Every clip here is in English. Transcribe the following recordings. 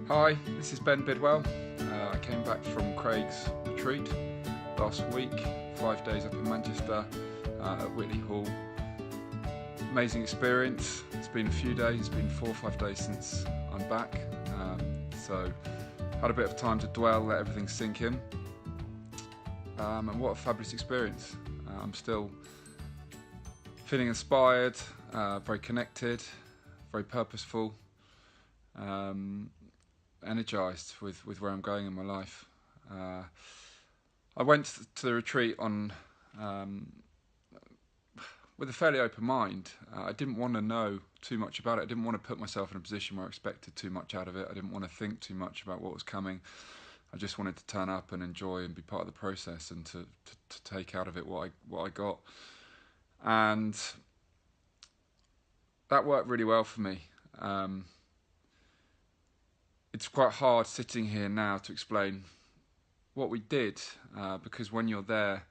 Hi, this is Ben Bidwell. I came back from Craig's retreat last week, 5 days up in Manchester at Whitley Hall. Amazing experience. It's been a few days, it's been 4 or 5 days since I'm back. So had a bit of time to dwell, let everything sink in. And what a fabulous experience. I'm still feeling inspired, very connected, very purposeful. Energized with where I'm going in my life. I went to the retreat on with a fairly open mind. I didn't want to know too much about it. I didn't want to put myself in a position where I expected too much out of it. I didn't want to think too much about what was coming. I just wanted to turn up and enjoy and be part of the process and to take out of it what I got. And that worked really well for me. It's quite hard sitting here now to explain what we did, because when you're there,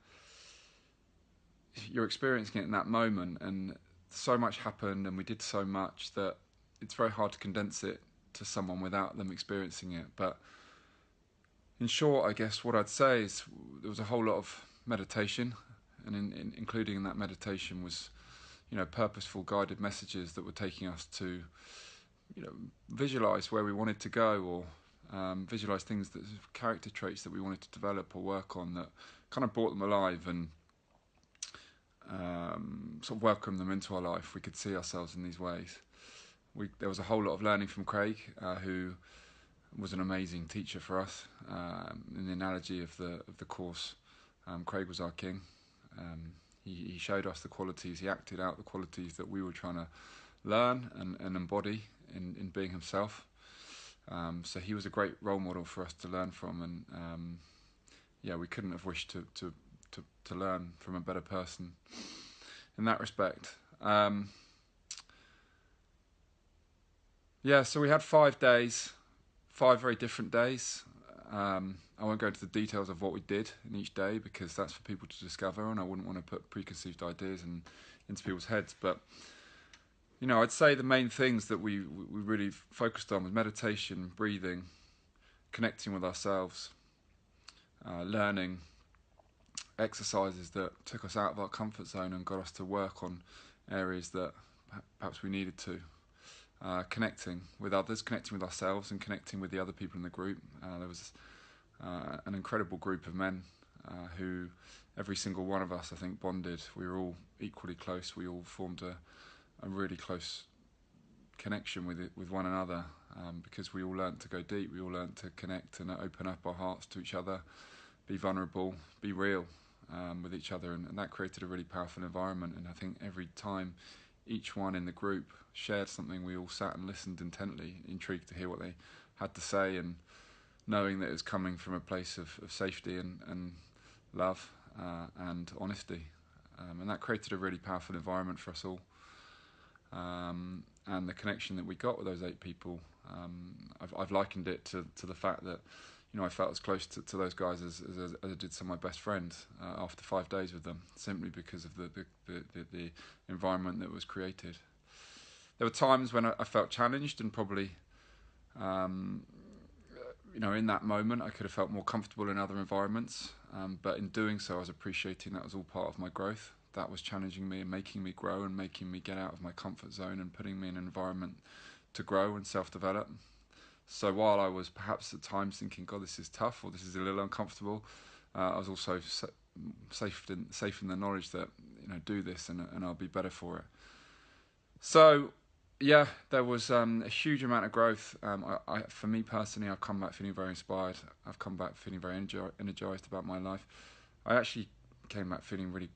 you're experiencing it in that moment, and so much happened and we did so much that it's very hard to condense it to someone without them experiencing it. But in short, I guess what I'd say is there was a whole lot of meditation, and including in that meditation was, purposeful guided messages that were taking us to visualize where we wanted to go, or visualize things, that character traits that we wanted to develop or work on, that kind of brought them alive and sort of welcomed them into our life. We could see ourselves in these ways. There was a whole lot of learning from Craig, who was an amazing teacher for us. In the analogy of the course, Craig was our king. He showed us the qualities, he acted out the qualities that we were trying to learn and embody in being himself. So he was a great role model for us to learn from, and we couldn't have wished to learn from a better person in that respect. So we had 5 days, 5 very different days. I won't go into the details of what we did in each day, because that's for people to discover, and I wouldn't want to put preconceived ideas into people's heads. But I'd say the main things that we really focused on was meditation, breathing, connecting with ourselves, learning exercises that took us out of our comfort zone and got us to work on areas that perhaps we needed to, connecting with others, connecting with ourselves, and connecting with the other people in the group. There was an incredible group of men who every single one of us, I think, bonded. We were all equally close. We all formed a really close connection with one another, because we all learnt to go deep. We all learnt to connect and open up our hearts to each other, be vulnerable, be real with each other, and that created a really powerful environment. And I think every time each one in the group shared something, we all sat and listened intently, intrigued to hear what they had to say, and knowing that it was coming from a place of safety and love and honesty. And that created a really powerful environment for us all. And the connection that we got with those 8 people, I've likened it to the fact that I felt as close to those guys as I did some of my best friends after 5 days with them, simply because of the environment that was created. There were times when I felt challenged, and probably in that moment I could have felt more comfortable in other environments, but in doing so I was appreciating that was all part of my growth. That was challenging me and making me grow and making me get out of my comfort zone and putting me in an environment to grow and self-develop. So while I was perhaps at times thinking, God, this is tough, or this is a little uncomfortable, I was also safe in the knowledge that do this and I'll be better for it. So there was a huge amount of growth. For me personally, I've come back feeling very inspired. I've come back feeling very energized about my life. I actually came back feeling really,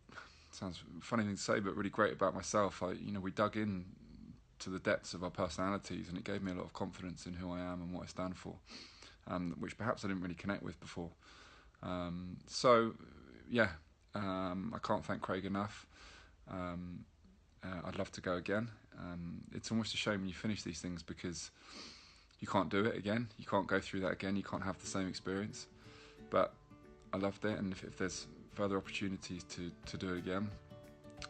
sounds a funny thing to say, but really great about myself. We dug in to the depths of our personalities, and it gave me a lot of confidence in who I am and what I stand for, which perhaps I didn't really connect with before. I can't thank Craig enough. I'd love to go again. It's almost a shame when you finish these things, because you can't do it again. You can't go through that again. You can't have the same experience. But I loved it, and if there's further opportunities to do it again,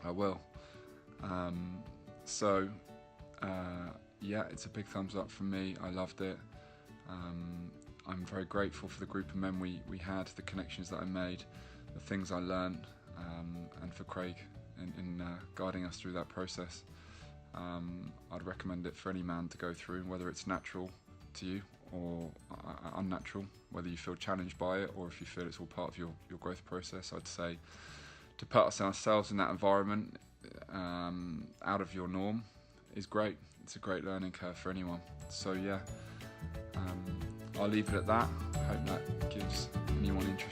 I will. It's a big thumbs up from me. I loved it. I'm very grateful for the group of men we had, the connections that I made, the things I learned, and for Craig in guiding us through that process. I'd recommend it for any man to go through, whether it's natural to you or unnatural, whether you feel challenged by it or if you feel it's all part of your growth process. I'd say to put ourselves in that environment, out of your norm, is great. It's a great learning curve for anyone. So yeah, I'll leave it at that. I hope that gives anyone interested